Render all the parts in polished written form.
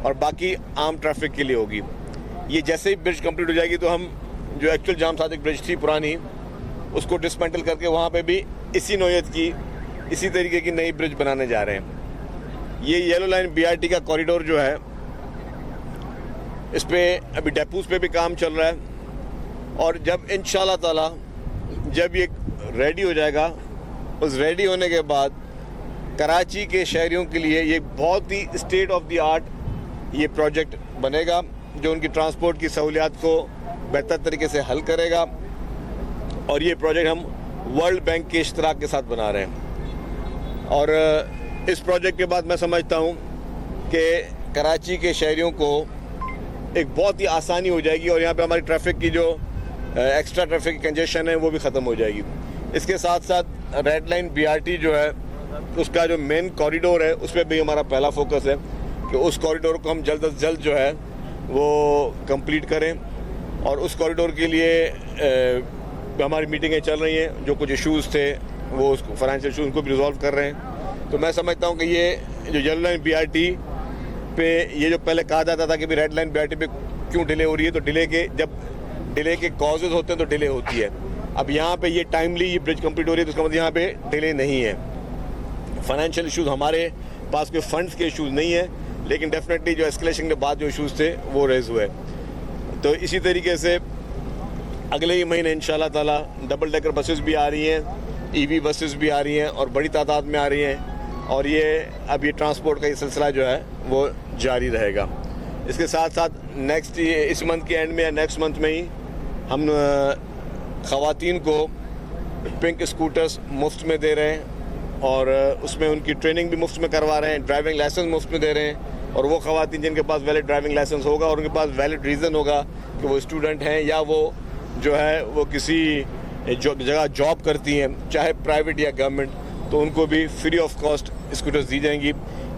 और बाकी आम ट्रैफिक के लिए होगी। ये जैसे ही ब्रिज कंप्लीट हो जाएगी तो हम जो एक्चुअल जाम सादिक ब्रिज थी पुरानी, उसको डिसमेंटल करके वहाँ पे भी इसी नौयत की, इसी तरीके की नई ब्रिज बनाने जा रहे हैं। ये येलो लाइन BRT का कॉरिडोर जो है, इस पर अभी डेपोज पे भी काम चल रहा है और जब इंशाल्लाह ताला जब ये रेडी हो जाएगा, उस रेडी होने के बाद कराची के शहरियों के लिए ये बहुत ही स्टेट ऑफ द आर्ट ये प्रोजेक्ट बनेगा जो उनकी ट्रांसपोर्ट की सहूलियात को बेहतर तरीके से हल करेगा। और ये प्रोजेक्ट हम वर्ल्ड बैंक के इश्तराक के साथ बना रहे हैं। और इस प्रोजेक्ट के बाद मैं समझता हूँ कि कराची के शहरियों को एक बहुत ही आसानी हो जाएगी और यहाँ पे हमारी ट्रैफिक की जो एक्स्ट्रा ट्रैफिक कंजेशन है वो भी ख़त्म हो जाएगी। इसके साथ साथ रेड लाइन BRT जो है, उसका जो मेन कॉरिडोर है उस पर भी हमारा पहला फोकस है कि उस कॉरिडोर को हम जल्द अज जल्द जो है वो कंप्लीट करें। और उस कॉरिडोर के लिए हमारी मीटिंगें चल रही हैं, जो कुछ इश्यूज़ थे वो उसको फाइनेंशियल इशूज़ को भी रिजॉल्व कर रहे हैं। तो मैं समझता हूँ कि ये जो येलो लाइन BRT पे ये जो पहले कहा जाता था कि भी रेड लाइन BRT पे क्यों डिले हो रही है, तो जब डिले के कॉजेज़ होते हैं तो डिले होती है। अब यहाँ पे ये टाइमली ये ब्रिज कंप्लीट हो रही है तो उसका मतलब यहाँ पे डिले नहीं है। फाइनेंशियल इशूज़ हमारे पास कोई फंड्स के इशूज़ नहीं है, लेकिन डेफिनेटली जो एस्केलेशन के बाद जो इशूज़ थे वो रेज हुए। तो इसी तरीके से अगले ही महीने इंशाल्लाह ताला डबल डेकर बसेस भी आ रही हैं, EV बसेस भी आ रही हैं और बड़ी तादाद में आ रही हैं। और ये अब ये ट्रांसपोर्ट का ये सिलसिला जो है वो जारी रहेगा। इसके साथ साथ इस मंथ के एंड में या नेक्स्ट मंथ में ही हम ख़वातीन को पिंक स्कूटर्स मुफ्त में दे रहे हैं और उसमें उनकी ट्रेनिंग भी मुफ्त में करवा रहे हैं, ड्राइविंग लाइसेंस मुफ्त में दे रहे हैं। और वो ख़वातीन जिनके पास वैलिड ड्राइविंग लाइसेंस होगा और उनके पास वैलिड रीज़न होगा कि वो स्टूडेंट हैं या वो जो है वो किसी जगह जॉब करती हैं, चाहे प्राइवेट या गवर्नमेंट, तो उनको भी फ्री ऑफ कॉस्ट स्कूटर्स दी जाएंगी।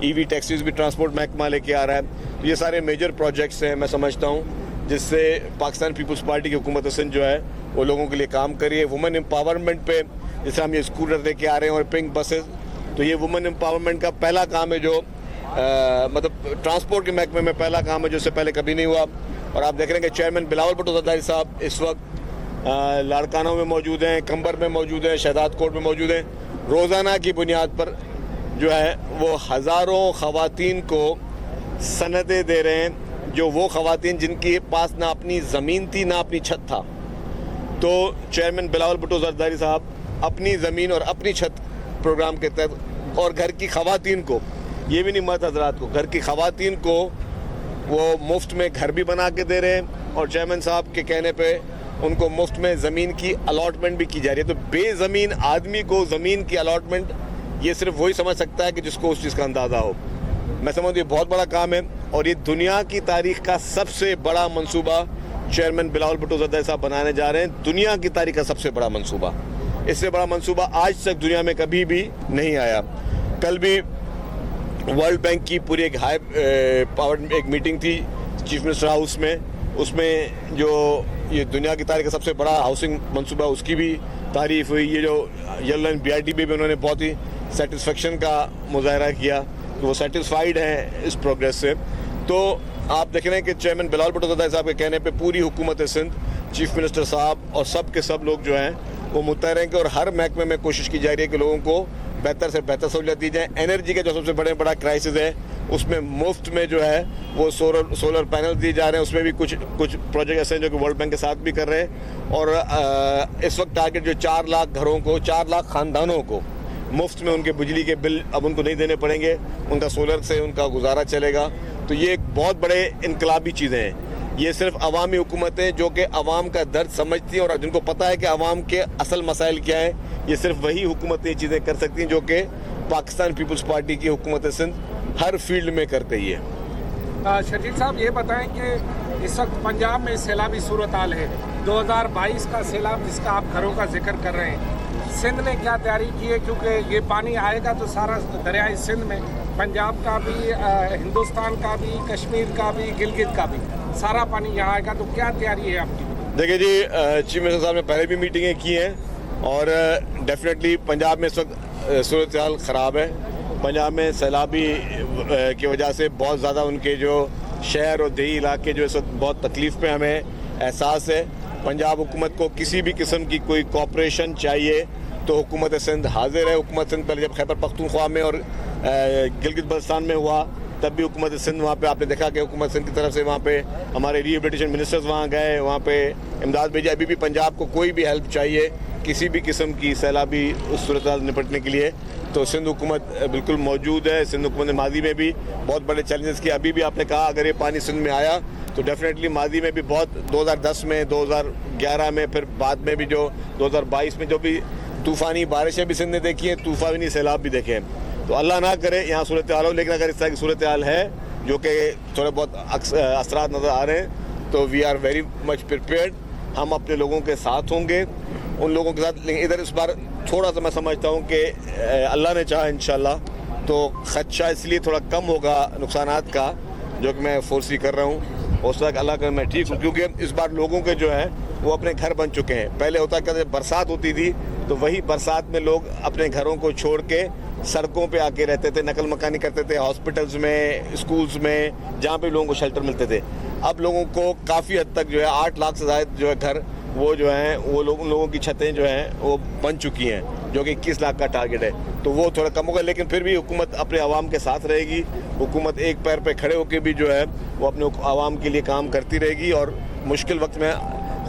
EV टैक्सीज भी ट्रांसपोर्ट महकमा लेके आ रहा है। तो ये सारे मेजर प्रोजेक्ट्स हैं मैं समझता हूँ जिससे पाकिस्तान पीपल्स पार्टी की हुकूमत सिंध जो है वो लोगों के लिए काम करिए। वुमेन एम्पावरमेंट पे जैसे हम ये स्कूटर लेके आ रहे हैं और पिंक बसेस, तो ये वुमेन एम्पावरमेंट का पहला काम है जो मतलब ट्रांसपोर्ट के महकमे में पहला काम है जो इससे पहले कभी नहीं हुआ। और आप देख रहे हैं कि चेयरमैन बिलावल भुट्टो ज़रदारी साहब इस वक्त लाड़काना में मौजूद हैं, कंबर में मौजूद हैं, शहदाद कोट में मौजूद हैं। रोज़ाना की बुनियाद पर जो है वो हज़ारों ख़वातीन को सनदें दे रहे हैं, जो वो ख़वातीन जिनके पास ना अपनी ज़मीन थी ना अपनी छत था। तो चेयरमैन बिलावल भुट्टो ज़रदारी साहब अपनी ज़मीन और अपनी छत प्रोग्राम के तहत और घर की ख़वातीन को, ये भी नहीं मर्द हज़रात को, घर की ख़वातीन को वो मुफ्त में घर भी बना के दे रहे हैं। और चेयरमैन साहब के कहने पे उनको मुफ्त में ज़मीन की अलॉटमेंट भी की जा रही है। तो बेज़मीन आदमी को ज़मीन की अलॉटमेंट ये सिर्फ वही समझ सकता है कि जिसको उस चीज़ का अंदाज़ा हो। मैं समझता ये बहुत बड़ा काम है और ये दुनिया की तारीख का सबसे बड़ा मंसूबा चेयरमैन बिलावल भुट्टो ज़रदारी साहब बनाने जा रहे हैं। दुनिया की तारीख का सबसे बड़ा मंसूबा, इससे बड़ा मंसूबा आज तक दुनिया में कभी भी नहीं आया। कल भी वर्ल्ड बैंक की पूरी एक हाई पावर एक मीटिंग थी चीफ मिनिस्टर हाउस में, उसमें जो ये दुनिया की तारीख का सबसे बड़ा हाउसिंग मंसूबा उसकी भी तारीफ हुई। ये जो येलो लाइन BRT भी उन्होंने बहुत ही सेटिस्फेक्शन का मुजाहरा किया कि वो सेटिस्फाइड हैं इस प्रोग्रेस से। तो आप देख रहे हैं कि चेयरमैन बिलावल भुट्टो ज़रदारी साहब के कहने पे पूरी हुकूमत सिंध, चीफ मिनिस्टर साहब और सब के सब लोग जो हैं वो मुतहर हैं कि और हर महकमे में कोशिश की जा रही है कि लोगों को बेहतर से बेहतर सहूलियत दी जाए। एनर्जी का जो सबसे बड़ा क्राइसिस है उसमें मुफ्त में जो है वो सोलर पैनल दिए जा रहे हैं। उसमें भी कुछ प्रोजेक्ट ऐसे हैं जो कि वर्ल्ड बैंक के साथ भी कर रहे हैं। और इस वक्त टारगेट जो 4 लाख घरों को, 4 लाख ख़ानदानों को मुफ्त में उनके बिजली के बिल अब उनको नहीं देने पड़ेंगे, उनका सोलर से उनका गुजारा चलेगा। तो ये एक बहुत बड़े इनकलाबी चीज़ें हैं। ये सिर्फ अवामी हुकूमतें जो कि अवाम का दर्द समझती हैं और जिनको पता है कि अवाम के असल मसाइल क्या है, ये सिर्फ वही हुकूमतें ये चीज़ें कर सकती हैं जो कि पाकिस्तान पीपल्स पार्टी की हुकूमत सिंध हर फील्ड में कर रही है। शकील साहब ये बताएं कि इस वक्त पंजाब में सैलाबी सूरत हाल है, 2022 का सैलाब जिसका आप घरों का जिक्र कर रहे हैं, सिंध ने क्या तैयारी की है? क्योंकि ये पानी आएगा तो सारा दरियाई सिंध में पंजाब का भी, हिंदुस्तान का भी, कश्मीर का भी, गिलगित का भी सारा पानी यहाँ आएगा, तो क्या तैयारी है आपकी? देखिए जी, चीफ मिनिस्टर साहब ने पहले भी मीटिंगें की हैं और डेफिनेटली पंजाब में इस वक्त सूरत हाल ख़राब है। पंजाब में सैलाबी की वजह से बहुत ज़्यादा उनके जो शहर और देही इलाके जो इस वक्त बहुत तकलीफ़ में हमें एहसास है। पंजाब हुकूमत को किसी भी किस्म की कोई कॉपरेशन चाहिए तो हुकूमत सिंध हाजिर है। हुकूमत सिंध पहले जब खैबर पख्तूनख्वा में और गिलगित बल्तिस्तान में हुआ तब भी हुकूमत सिंध वहाँ पे आपने देखा कि हुकूमत सिंध की तरफ से वहाँ पे हमारे रिहेबिलिटेशन मिनिस्टर्स वहाँ गए, वहाँ पे इमदाद भेजे। अभी भी पंजाब को कोई भी हेल्प चाहिए किसी भी किस्म की सैलाबी उस सूरत निपटने के लिए तो सिंध हुकूमत बिल्कुल मौजूद है। सिंध हुकूमत ने माजी में भी बहुत बड़े चैलेंजेस किए। अभी भी आपने कहा अगर ये पानी सिंध में आया तो डेफिनेटली माजी में भी बहुत 2010 में 2011 में फिर बाद में भी जो 2022 में जो भी तूफ़ानी बारिशें भी सिंध ने देखी हैं, तूफ़ानी सैलाब भी देखे हैं। तो अल्लाह ना करे यहाँ सूरत हाल हो, लेकिन अगर इस तरह की सूरत हाल है जो कि थोड़े बहुत असरात नज़र आ रहे हैं तो we are very much prepared. हम अपने लोगों के साथ होंगे, उन लोगों के साथ। लेकिन इधर इस बार थोड़ा सा मैं समझता हूँ कि अल्लाह ने चाहा इंशाल्लाह तो खदशा इसलिए थोड़ा कम होगा नुकसानात का जो कि मैं फोर्सी कर रहा हूँ। उस वक्त अल्लाह का मैं ठीक हूँ क्योंकि इस बार लोगों के जो है वो अपने घर बन चुके हैं। पहले होता क्या जब बरसात होती थी तो वही बरसात में लोग अपने घरों को छोड़ के सड़कों पे आके रहते थे, नकल मकानी करते थे, हॉस्पिटल्स में, स्कूल्स में, जहाँ पे लोगों को शेल्टर मिलते थे। अब लोगों को काफ़ी हद तक जो है 8 लाख से ज़्यादा जो है घर वो जो हैं वो उन लोगों की छतें जो हैं वो बन चुकी हैं जो कि 21 लाख का टारगेट है। तो वो थोड़ा कम होगा लेकिन फिर भी हुकूमत अपने आवाम के साथ रहेगी। हुकूमत एक पैर पे खड़े होकर भी जो है वो अपने आवाम के लिए काम करती रहेगी और मुश्किल वक्त में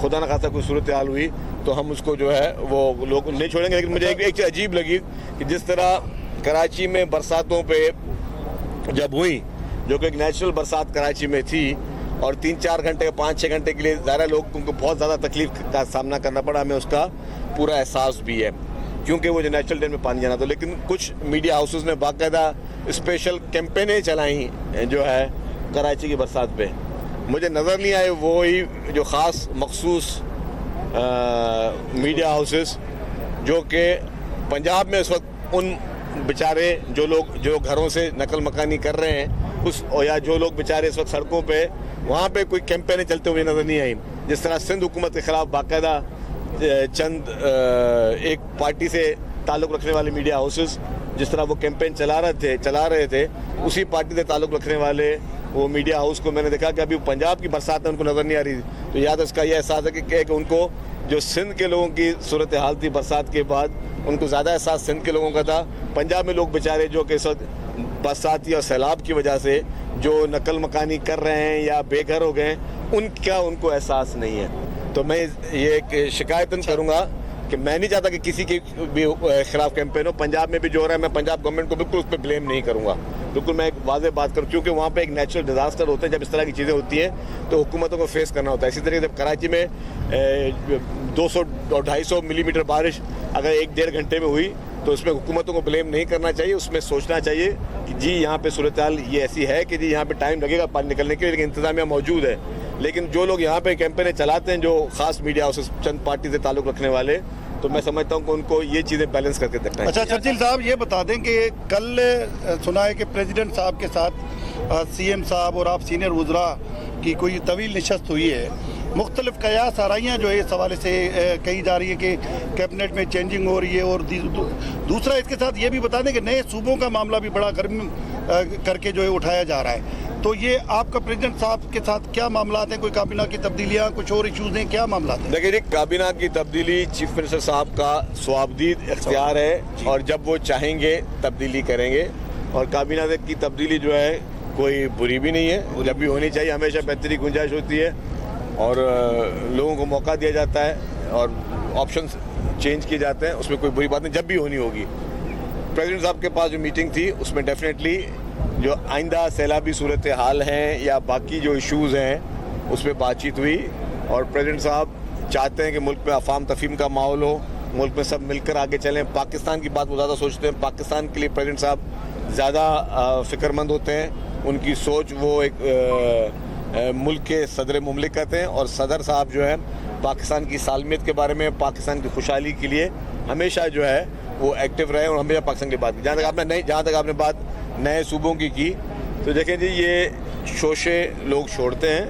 खुदा न खासा कोई सूरत हाल हुई तो हम उसको जो है वो लोग नहीं छोड़ेंगे। लेकिन मुझे एक चीज़ अजीब लगी कि जिस तरह कराची में बरसातों पे जब हुई जो कि एक नेचुरल बरसात कराची में थी और 3-4 घंटे 5-6 घंटे के लिए ज़्यादा लोग उनको बहुत ज़्यादा तकलीफ का सामना करना पड़ा, हमें उसका पूरा एहसास भी है क्योंकि वो जो नेचुरल डैम में पानी जाना था। लेकिन कुछ मीडिया हाउसेस ने बाकायदा स्पेशल कैंपेनें चलाई जो है कराची की बरसात पे। मुझे नज़र नहीं आए वो ही जो ख़ास मखसूस मीडिया हाउसेस जो कि पंजाब में इस वक्त उन बेचारे जो लोग जो घरों से नकल मकानी कर रहे हैं उस या जो लोग बेचारे इस वक्त सड़कों पे वहाँ पे कोई कैंपेनें चलते हुए नज़र नहीं आई। जिस तरह सिंध हुकूमत के ख़िलाफ़ बाकायदा चंद एक पार्टी से ताल्लुक़ रखने वाले मीडिया हाउसेस जिस तरह वो कैंपेन चला रहे थे उसी पार्टी से ताल्लुक़ रखने वाले वो मीडिया हाउस को मैंने देखा कि अभी पंजाब की बरसात में उनको नज़र नहीं आ रही थी। तो या तो इसका यह एहसास है कि उनको जो सिंध के लोगों की सूरत हाल थी बरसात के बाद उनको ज़्यादा एहसास सिंध के लोगों का था। पंजाब में लोग बेचारे जो कि इस वक्त बरसाती और सैलाब की वजह से जो नकल मकानी कर रहे हैं या बेघर हो गए उनका उनको एहसास नहीं है। तो मैं ये शिकायतन करूँगा कि मैं नहीं चाहता कि किसी के भी खिलाफ कैंपेन हो। पंजाब में भी जो हो रहा है मैं पंजाब गवर्नमेंट को बिल्कुल उस पर ब्लेम नहीं करूँगा। बिल्कुल मैं एक वाज़ेह बात करूँ क्योंकि वहाँ पे एक नेचुरल डिज़ास्टर होते हैं। जब इस तरह की चीज़ें होती हैं तो हुकूमतों को फेस करना होता है। इसी तरीके से कराची में 200-250 मिलीमीटर बारिश अगर 1-1.5 घंटे में हुई तो उसमें हुकूमतों को ब्लेम नहीं करना चाहिए। उसमें सोचना चाहिए कि जी यहाँ पे सूरत हाल ये ऐसी है कि जी यहाँ पे टाइम लगेगा पानी निकलने के लिए, लेकिन इंतज़ामिया मौजूद है। लेकिन जो लोग यहाँ पे कैंपेनें चलाते हैं जो ख़ास मीडिया हाउसेस चंद पार्टी से ताल्लुक़ रखने वाले, तो मैं समझता हूँ कि उनको ये चीज़ें बैलेंस करके देखना है। अच्छा चर्चिल साहब ये बता दें कि कल सुना है कि प्रेसिडेंट साहब के साथ सीएम साहब और आप सीनियर वज़रा की कोई तवील नशस्त हुई है। मुख्तलिफ कयास आराइयाँ जो है इस हवाले से कही जा रही है कि कैबिनेट में चेंजिंग हो रही है और दूसरा इसके साथ ये भी बता दें कि नए सूबों का मामला भी बड़ा गर्म करके जो है उठाया जा रहा है। तो ये आपका प्रेसिडेंट साहब के साथ क्या मामला हैं? कोई काबीना की तब्दीलियाँ, कुछ और इशूज़ हैं, क्या मामला हैं? देखिए जी, काबीना की तब्दीली चीफ मिनिस्टर साहब का स्वाबदीद इख्तियार है और जब वो चाहेंगे तब्दीली करेंगे। और काबीना की तब्दीली जो है कोई बुरी भी नहीं है, जब भी होनी चाहिए। हमेशा बेहतरी गुंजाइश होती है और लोगों को मौका दिया जाता है और ऑप्शन चेंज किए जाते हैं, उसमें कोई बुरी बात नहीं, जब भी होनी होगी। प्रेसिडेंट साहब के पास जो मीटिंग थी उसमें डेफिनेटली जो आइंदा सैलाबी सूरत हाल हैं या बाकी जो इशूज़ हैं उस पर बातचीत हुई। और प्रेसिडेंट साहब चाहते हैं कि मुल्क में अफाम तफहीम का माहौल हो, मुल्क में सब मिलकर आगे चलें। पाकिस्तान की बात वो ज़्यादा सोचते हैं, पाकिस्तान के लिए प्रेसिडेंट साहब ज़्यादा फ़िक्रमंद होते हैं। उनकी सोच वो एक मुल्क के सदर मुमलिकत हैं और सदर साहब जो है पाकिस्तान की सालमियत के बारे में, पाकिस्तान की खुशहाली के लिए हमेशा जो है वो एक्टिव रहे और हमेशा पाकिस्तान की बात की। जहाँ तक आपने बात नए सूबों की तो देखें जी, ये शोशे लोग छोड़ते हैं।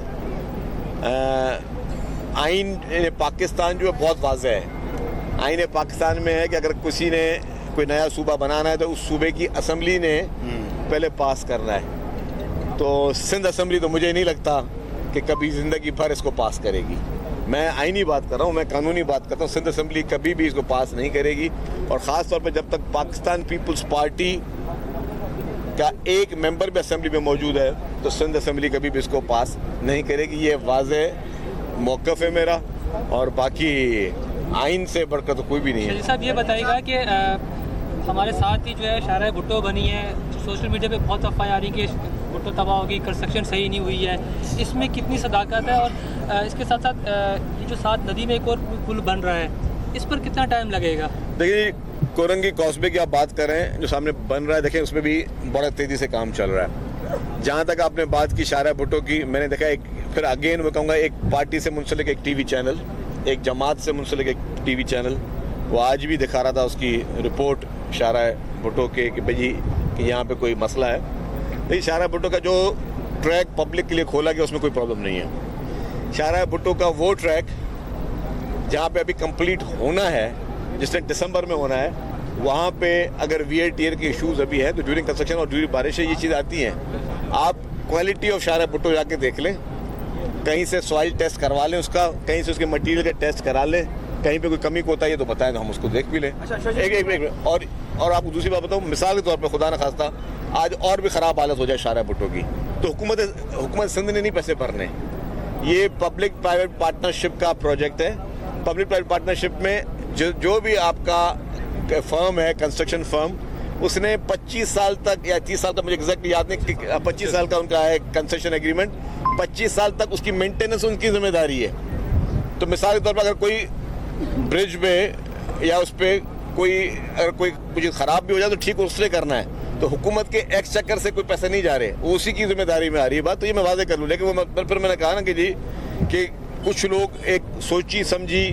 आइन पाकिस्तान जो है बहुत वाज़ेह है। आइन पाकिस्तान में है कि अगर किसी ने कोई नया सूबा बनाना है तो उस सूबे की असम्बली ने पहले पास करना है। तो सिंध असम्बली तो मुझे नहीं लगता कि कभी ज़िंदगी भर इसको पास करेगी। मैं आईनी बात कर रहा हूँ, मैं कानूनी बात करता हूँ। सिंध असम्बली कभी भी इसको पास नहीं करेगी, और ख़ास तौर पे जब तक पाकिस्तान पीपल्स पार्टी का एक मेंबर भी असम्बली में मौजूद है तो सिंध असम्बली कभी भी इसको पास नहीं करेगी। ये वाज़ेह मौक़िफ़ है मेरा, और बाकी आइन से बढ़कर तो कोई भी नहीं है। साहब ये बताइएगा कि हमारे साथ ही जो है शाहराह भुट्टो बनी है, सोशल मीडिया पे बहुत अफवाहें आ रही कि भुट्टो तबाह होगी, कंस्ट्रक्शन सही नहीं हुई है, इसमें कितनी सदाकत है? और इसके साथ साथ ये जो साथ नदी में एक और पुल बन रहा है, इस पर कितना टाइम लगेगा? देखिए, कोरंगी कॉस्बे की आप बात कर रहे हैं, जो सामने बन रहा है, देखें उसमें भी बड़ा तेज़ी से काम चल रहा है। जहाँ तक आपने बात की शाहराह भुट्टो की, मैंने देखा एक, फिर अगेन मैं कहूँगा, एक पार्टी से मुंसलिक एक टीवी चैनल, एक जमात से मुंसलिक एक टीवी चैनल, वो आज भी दिखा रहा था उसकी रिपोर्ट शाहराह भुट्टो के कि भाई कि यहाँ पे कोई मसला है। लेकिन शाहराह भुट्टो का जो ट्रैक पब्लिक के लिए खोला गया उसमें कोई प्रॉब्लम नहीं है। शाहराह भुट्टो का वो ट्रैक जहाँ पे अभी कंप्लीट होना है, जिसने दिसंबर में होना है, वहाँ पे अगर VATR के इश्यूज अभी हैं तो ड्यूरिंग कंस्ट्रक्शन और ड्यूरिंग बारिश ये चीज़ आती हैं। आप क्वालिटी ऑफ शाहराह भुट्टो जाके देख लें, कहीं से सॉइल टेस्ट करवा लें उसका, कहीं से उसके मटेरियल का टेस्ट करा लें, कहीं पे कोई कमी कोता है तो बताएं तो हम उसको देख भी लें। एक और आपको दूसरी बात बताऊँ, मिसाल के तौर पर खुदा न खास्ता आज और भी ख़राब हालत हो जाए शाहराह भुट्टो की, तो हुकूमत सिंध ने नहीं पैसे भरने। ये पब्लिक प्राइवेट पार्टनरशिप का प्रोजेक्ट है। पब्लिक प्राइवेट पार्टनरशिप में जो भी आपका फर्म है, कंस्ट्रक्शन फर्म, उसने 25 साल तक या 30 साल तक, मुझे एग्जैक्ट याद नहीं, 25 साल का उनका है कंसेशन एग्रीमेंट, 25 साल तक उसकी मेंटेनेंस उनकी जिम्मेदारी है। तो मिसाल के तौर पर अगर कोई ब्रिज में या उस पर अगर कोई कुछ ख़राब भी हो जाए तो ठीक उससे करना है, तो हुकूमत के एक्स चक्कर से कोई पैसे नहीं जा रहे, वो उसी की जिम्मेदारी में आ रही है बात। तो ये मैं वादे कर लूँ, लेकिन फिर मैंने कहा ना कि कुछ लोग एक सोची समझी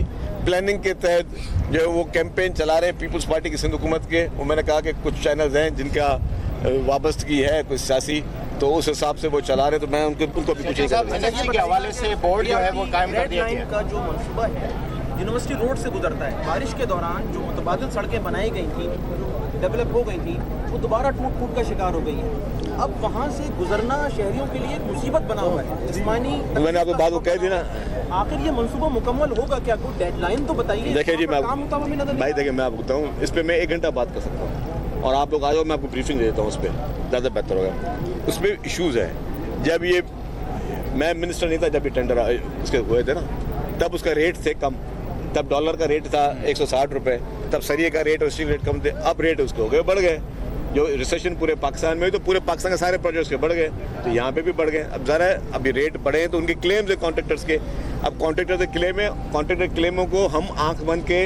प्लानिंग के तहत जो वो कैंपेन चला रहे हैं पीपल्स पार्टी की सिंध हुकूमत के, वो मैंने कहा कि कुछ चैनल्स हैं जिनका वाबस्तगी है कुछ सियासी, तो उस हिसाब से वो चला रहे, तो मैं उनको भी कुछ नहीं कर के हवाले से बोर्ड जो है वो कायम कर दिया गया का जो मंसूबा है यूनिवर्सिटी रोड से गुजरता है, बारिश के दौरान जो मुतबादिल सड़कें बनाई गई थी, जो डेवलप हो गई थी, वो दोबारा टूट का शिकार हो गई है। अब वहाँ से गुजरना शहरियों के लिए मुसीबत बना हुआ है, जिस्मानी। मैंने आपको बात को कह दी ना। आखिर ये मंसूबा मुकम्मल होगा क्या? कोई डेडलाइन तो बताइए। देखिए जी, मैं भाई देखिए मैं आपको बताऊँ, इस पर मैं 1 घंटा बात कर सकता हूँ, और आप लोग आ जाओ, मैं आपको ब्रीफिंग दे देता हूँ, उस पर ज़्यादा बेहतर होगा। उसमें इशूज़ हैं। जब ये मैं मिनिस्टर नहीं था, जब ये टेंडर इसके हुए थे ना, तब उसका रेट थे कम, तब डॉलर का रेट था 160 रुपये, तब सरिये का रेट और स्टील रेट कम थे, अब रेट उसके हो गए बढ़ गए। जो रिसेशन पूरे पाकिस्तान में, तो पूरे पाकिस्तान के सारे प्रोजेक्ट्स के बढ़ गए, तो यहाँ पे भी बढ़ गए। अब ज़रा अभी रेट बढ़े तो उनके क्लेम्स है कॉन्ट्रैक्टर्स के, अब कॉन्ट्रैक्टर के क्लेम है, कॉन्ट्रैक्टर क्लेमों को हम आंख बंद के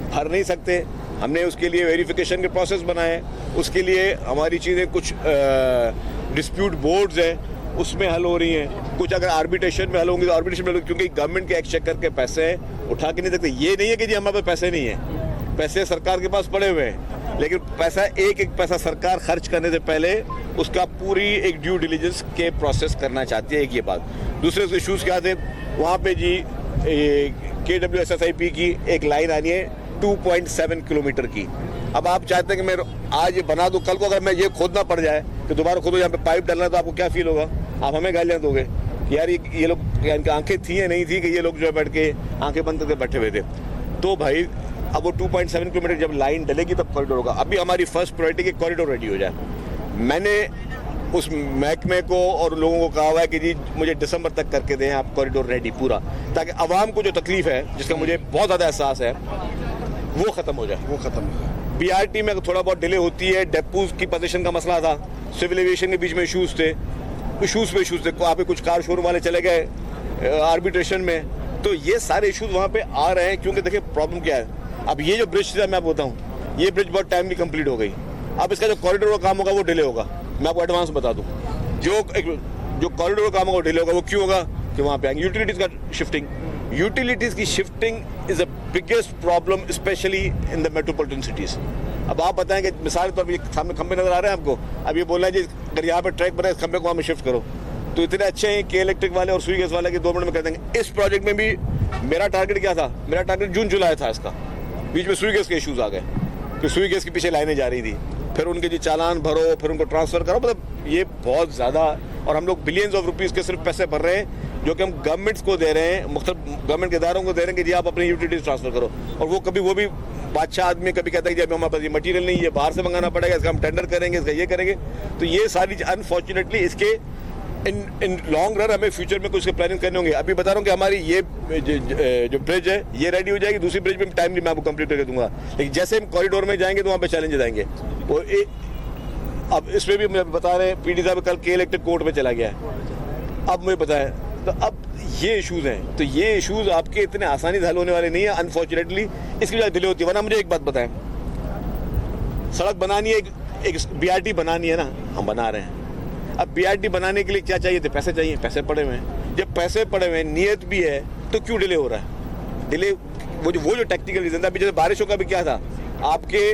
भर नहीं सकते। हमने उसके लिए वेरिफिकेशन के प्रोसेस बनाए, उसके लिए हमारी चीज़ें कुछ डिस्प्यूट बोर्ड्स हैं उसमें हल हो रही हैं, कुछ अगर आर्बिट्रेशन में हल होंगी तो आर्बिट्रेशन में, क्योंकि गवर्नमेंट के एक्सचेकर के पैसे हैं, उठा के नहीं सकते। ये नहीं है कि जी हमारे पास पैसे नहीं है, पैसे सरकार के पास पड़े हुए हैं, लेकिन पैसा एक पैसा सरकार खर्च करने से पहले उसका पूरी एक ड्यू डिलीजेंस के प्रोसेस करना चाहती है। एक ये बात। दूसरे इशूज़ क्या थे वहाँ पे जी, KWSSIP की एक लाइन आनी है 2.7 किलोमीटर की। अब आप चाहते हैं कि मैं आज ये बना दूं, कल को अगर मैं ये खोदना पड़ जाए कि दोबारा खोदो, यहाँ पे पाइप डालना है, तो आपको क्या फील होगा? आप हमें गालियाँ दोगे कि यार ये लोग, इनकी आंखें थी या नहीं थी कि ये लोग जो है बैठ के आंखें बंद करके बैठे हुए थे। तो भाई अब वो 2.7 किलोमीटर जब लाइन डलेगी तब कॉरिडोर होगा। अभी हमारी फर्स्ट प्रायोरिटी कि कॉरिडोर रेडी हो जाए। मैंने उस महकमे को और लोगों को कहा हुआ है कि जी मुझे दिसंबर तक करके दें आप कॉरिडोर रेडी पूरा, ताकि आवाम को जो तकलीफ है, जिसका मुझे बहुत ज़्यादा एहसास है, वो ख़त्म हो जाए। BRT में थोड़ा बहुत डिले होती है, डेपोज की पोजीशन का मसला था, सिविल एविएशन के बीच में इशूज़ थे, इशूज़ थे, वहाँ पे कुछ कार शोरूम वाले चले गए आर्बिट्रेशन में, तो ये सारे इशूज़ वहाँ पे आ रहे हैं। क्योंकि देखिए प्रॉब्लम क्या है, अब ये जो ब्रिज था मैं आपको बताऊँ, ये ब्रिज बहुत टाइमली कंप्लीट हो गई, अब इसका जो कॉरिडोर का काम होगा वो डिले होगा। मैं आपको एडवांस बता दूँ, जो कॉरिडोर का काम होगा वो डिले होगा। वो क्यों होगा कि वहाँ पे आएंगे यूटिलिटीज़ का शिफ्टिंग। यूटिलिटीज़ की shifting is the biggest problem specially in the metropolitan cities. अब आप बताएं कि मिसाल के तौर पर सामने खंबे नज़र आ रहे हैं आपको, अब ये बोलना है जी अगर यहाँ पर ट्रैक बना है इस खंबे को वहाँ में शिफ्ट करो, तो इतने अच्छे हैं के इलेक्ट्रिक वाले और सुई गैस वाले के 2 मिनट में कर देंगे। इस प्रोजेक्ट में भी मेरा टारगेट क्या था, मेरा टारगेट जून जुलाई था, इसका बीच में सुई गैस के इशूज़ आ गए। कि सुई गैस के पीछे लाइनें जा रही थी, फिर उनके जी चालान भरो, फिर उनको ट्रांसफ़र करो, मतलब ये बहुत ज़्यादा। और हम लोग बिलियंस ऑफ रुपीज़ के सिर्फ पैसे भर रहे हैं जो कि हम गवर्नमेंट्स को दे रहे हैं, मुख्तलिफ गवर्नमेंट के इदारों को दे रहे हैं कि जी आप अपनी यूटिलिटीज़ ट्रांसफ़र करो। और वो कभी वो भी बादशाह आदमी कभी कहता है कि अभी हमारे पास ये मटीरियल नहीं है, बाहर से मंगाना पड़ेगा, इसका हम टेंडर करेंगे, इसका ये करेंगे। तो ये सारी अनफॉर्चुनेटली इसके इन लॉन्ग रन हमें फ्यूचर में कुछ प्लानिंग करने होंगे। अभी बता रहा हूँ कि हमारी ये जो ब्रिज है ये रेडी हो जाएगी, दूसरी ब्रिज में टाइम नहीं मैं आपको कंप्लीट करके दूंगा, लेकिन जैसे हम कॉरिडोर में जाएंगे तो वहाँ पे चैलेंजेस आएंगे। वो अब इसमें भी मुझे बता रहे हैं पीडी साहब कल के इलेक्टेड कोर्ट में चला गया है, अब मुझे बताएं। तो अब ये इशूज़ हैं, तो ये इशूज़ आपके इतने आसानी से हल होने वाले नहीं है अनफॉर्चुनेटली, इसकी वजह डिले होती है। वरना मुझे एक बात बताएं, सड़क बनानी है, एक BRT बनानी है ना, हम बना रहे हैं। अब BRT बनाने के लिए क्या चाहिए थे? पैसे चाहिए, पैसे पड़े हुए हैं। जब पैसे पड़े हुए हैं, नियत भी है, तो क्यों डिले हो रहा है? डिले वो जो टेक्निकल रीजन था, अभी जैसे बारिशों का भी क्या था, आपके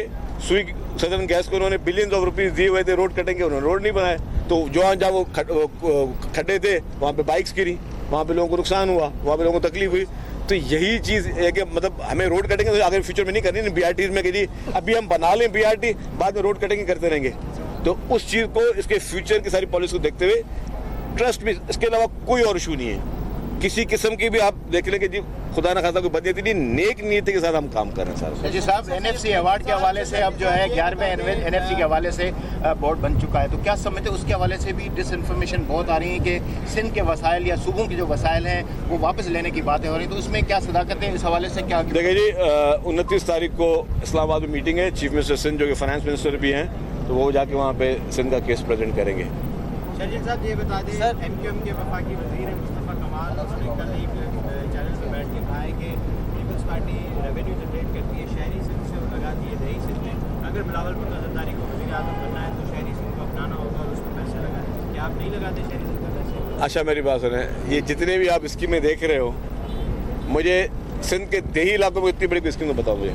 सुई सदर्न गैस को उन्होंने बिलियंस ऑफ रुपीज़ दिए हुए थे, रोड कटेंगे, उन्होंने रोड नहीं बनाए, तो जहाँ वो खड्डे थे वहाँ पे बाइक्स गिरी, वहाँ पे लोगों को नुकसान हुआ, वहाँ पे लोगों को तकलीफ हुई। तो यही चीज़ है कि मतलब हमें रोड कटेंगे तो आगे फ्यूचर में नहीं करनी BRTs में कि जी अभी हम बना लें BRT, बाद में रोड कटेंगे करते रहेंगे। तो उस चीज़ को, इसके फ्यूचर की सारी पॉलिसी को देखते हुए, ट्रस्ट भी, इसके अलावा कोई और इशू नहीं है किसी किस्म की भी। आप देख लेंगे जी खुदा ना खासा कोई बदनीयती नहीं, नेक नीयत के साथ हम काम कर रहे हैं। जी साहब, NFC अवार्ड के हवाले से अब जो है 11वें NFC के हवाले से बोर्ड बन चुका है, तो क्या समझते हैं उसके हवाले से भी डिसइंफॉर्मेशन बहुत आ रही है कि सिंध के वसाइल या सूबों के जो वसाइल हैं वो वापस लेने की बातें हो रही, तो उसमें क्या सदाकत है? इस हवाले से क्या? देखिए जी 29 तारीख को इस्लामाबाद में मीटिंग है, चीफ मिनिस्टर सिंध जो कि फाइनेंस मिनिस्टर भी हैं, तो वो जाके वहाँ पे सिंध का केस प्रेजेंट करेंगे। शर्जील साहब ये बता दें, MQM के वफाकी वज़ीर हैं मुस्तफ़ा कमाल, उसने कल एक चैनल पर बैठ के कहा है कि पीपल्स पार्टी रेवेन्यू जनरेट करती है, शहरी सिंध से लगाती है दही सिंध में, अगर बिलावल भुट्टो ज़रदारी को वज़ीर आज़म बनना है तो शहरी सिंध को अपनाना होगा और उसमें पैसे लगाए। क्या आप नहीं लगाते शहरी सिंध में पैसे? अच्छा मेरी बात सुने, ये जितने भी आप स्कीमें देख रहे हो, मुझे सिंध के देही इलाकों में इतनी बड़ी स्कीम बताओ मुझे,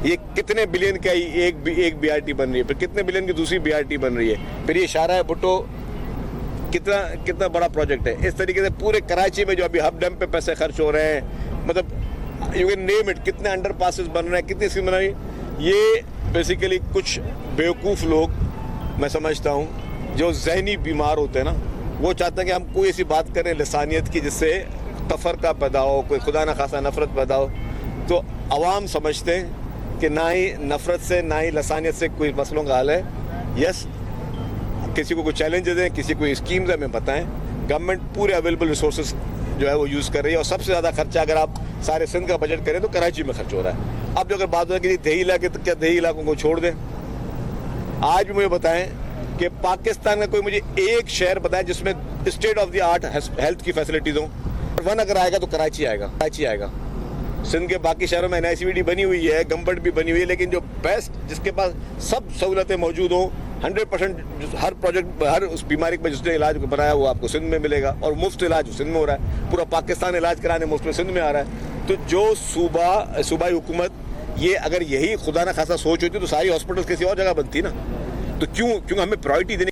ये कितने बिलियन का एक BRT बन रही है, फिर कितने बिलियन की दूसरी BRT बन रही है, फिर ये शाहराह भुट्टो कितना बड़ा प्रोजेक्ट है। इस तरीके से पूरे कराची में जो अभी हब डैम पे पैसे खर्च हो रहे हैं, मतलब यू कैन नेम इट, कितने अंडर पासेस बन रहे हैं, कितनी स्कीम बन रही है। ये बेसिकली कुछ बेवकूफ़ लोग, मैं समझता हूँ, जो जहनी बीमार होते हैं ना, वो चाहते हैं कि हम कोई ऐसी बात करें लसानियत की जिससे तफरका पैदा हो, कोई खुदा न खासा नफरत पैदा हो। तो अवाम समझते हैं कि ना ही नफरत से ना ही लसानियत से कोई मसलों का हल है। यस, किसी को कोई चैलेंजेस हैं, किसी को स्कीम्स है, हमें बताएं। गवर्नमेंट पूरे अवेलेबल रिसोर्सेज जो है वो यूज़ कर रही है, और सबसे ज़्यादा खर्चा अगर आप सारे सिंध का बजट करें तो कराची में खर्च हो रहा है। अब जो अगर बात हो कि देही इलाके, तो क्या देही इलाकों को छोड़ दें? आज भी मुझे बताएं कि पाकिस्तान का कोई मुझे एक शहर बताएं जिसमें state of the art health की फैसिलिटीज़ हों। वन अगर आएगा तो कराची आएगा। सिंध के बाकी शहरों में NICVD बनी हुई है, गंबट भी बनी हुई है, लेकिन जो बेस्ट, जिसके पास सब सहूलतें मौजूद हों, 100% हर प्रोजेक्ट, हर उस बीमारी का जिसने इलाज बनाया वो आपको सिंध में मिलेगा, और मुफ्त इलाज सिंध में हो रहा है। पूरा पाकिस्तान इलाज कराने मुफ्त में सिंध में आ रहा है। तो जो सूबाई हुकूमत ये अगर यही खुदा न खासा सोच होती तो सारी हॉस्पिटल्स किसी और जगह बनती ना। तो क्यों हमें प्रायोरिटी देने